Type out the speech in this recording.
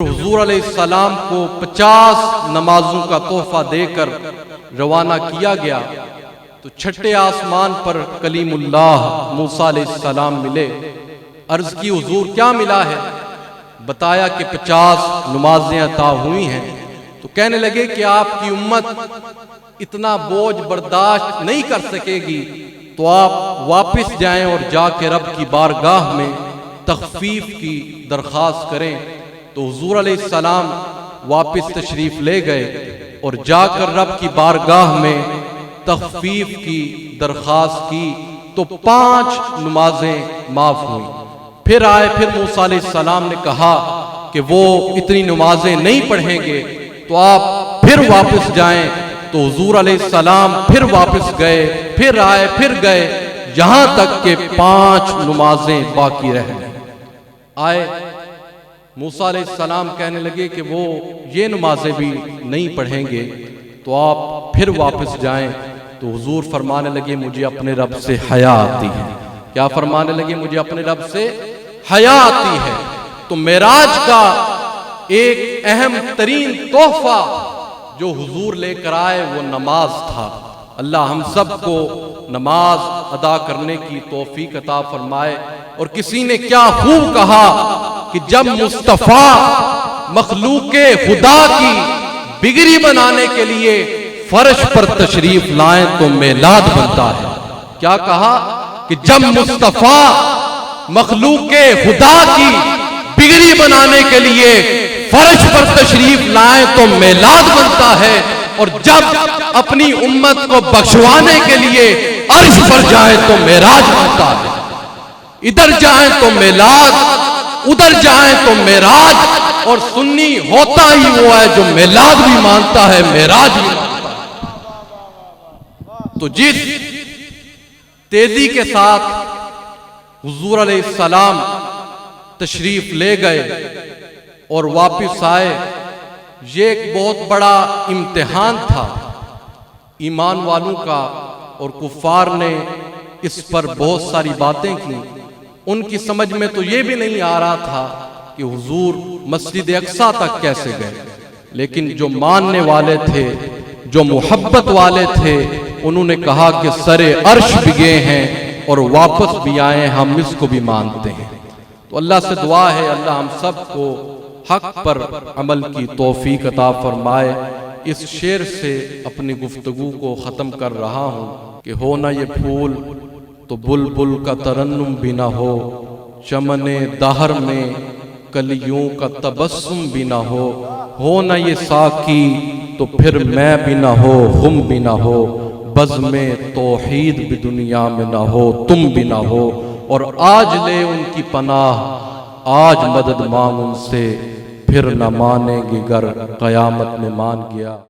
حضور علیہ السلام کو 50 نمازوں کا تحفہ دے کر روانہ کیا گیا تو چھٹے آسمان پر کلیم اللہ موسیٰ علیہ السلام ملے۔ عرض کی حضور کیا ملا ہے؟ بتایا کہ 50 نمازیں عطا ہوئی ہیں۔ تو کہنے لگے کہ آپ کی امت اتنا بوجھ برداشت نہیں کر سکے گی، تو آپ واپس جائیں اور جا کے رب کی بارگاہ میں تخفیف کی درخواست کریں۔ تو حضور علیہ السلام واپس تشریف لے گئے اور جا کر رب کی بارگاہ میں تخفیف کی درخواست کی تو 5 نمازیں معاف ہوئیں۔ پھر آئے، پھر موسیٰ علیہ السلام نے کہا کہ وہ اتنی نمازیں نہیں پڑھیں گے، تو آپ پھر واپس جائیں۔ تو حضور علیہ السلام پھر واپس گئے، پھر آئے، پھر گئے، یہاں تک کہ 5 نمازیں باقی رہ گئیں۔ آئے موسیٰ علیہ السلام کہنے لگے کہ وہ یہ نمازیں بھی نہیں پڑھیں گے، تو آپ پھر واپس جائیں۔ تو حضور فرمانے لگے مجھے اپنے رب سے حیا آتی ہے۔ کیا فرمانے لگے؟ مجھے اپنے رب سے حیا آتی ہے۔ تو معراج کا ایک اہم ترین تحفہ جو حضور لے کر آئے وہ نماز تھا۔ اللہ ہم سب کو نماز ادا کرنے کی توفیق عطا فرمائے۔ اور کسی نے کیا خوب کہا کہ جب مصطفیٰ مخلوق خدا کی بگڑی بنانے کے لیے فرش پر تشریف لائیں تو میلاد بنتا ہے۔ کیا کہا کہ جب مصطفیٰ مخلوق خدا کی بگڑی بنانے کے لیے فرش پر تشریف لائیں تو میلاد بنتا ہے، اور جب اپنی امت کو بخشوانے کے لیے عرش پر جائیں تو معراج بنتا ہے۔ ادھر جائیں تو میلاد، ادھر جائیں تو معراج، اور سنی ہوتا ہی وہ ہے جو میلاد بھی مانتا ہے، معراج بھی مانتا ہے۔ تو جس تیزی کے ساتھ حضور علیہ السلام تشریف لے گئے اور واپس آئے، یہ ایک بہت بڑا امتحان تھا ایمان والوں کا، اور کفار نے اس پر بہت ساری باتیں کی۔ ان کی سمجھ میں تو یہ بھی نہیں آ رہا تھا کہ حضور مسجد اقصیٰ تک کیسے گئے، لیکن جو ماننے والے تھے، جو محبت والے تھے، انہوں نے کہا کہ سر عرش بھی گئے ہیں اور واپس بھی آئے، ہم اس کو بھی مانتے ہیں۔ تو اللہ سے دعا ہے اللہ ہم سب کو حق پر عمل کی توفیق عطا فرمائے۔ اس شعر سے اپنی گفتگو کو ختم کر رہا ہوں کہ ہو نہ یہ پھول تو بلبل کا ترنم بھی نہ ہو، چمن دہر میں کلیوں کا تبسم بھی نہ ہو نہ یہ ساقی تو پھر میں بھی نہ ہو، ہم بھی نہ ہو، بزم توحید بھی دنیا میں نہ ہو، تم بھی نہ ہو، اور آج لے ان کی پناہ، آج مدد مانگ ان سے، پھر نہ مانیں گے گر قیامت میں مان گیا۔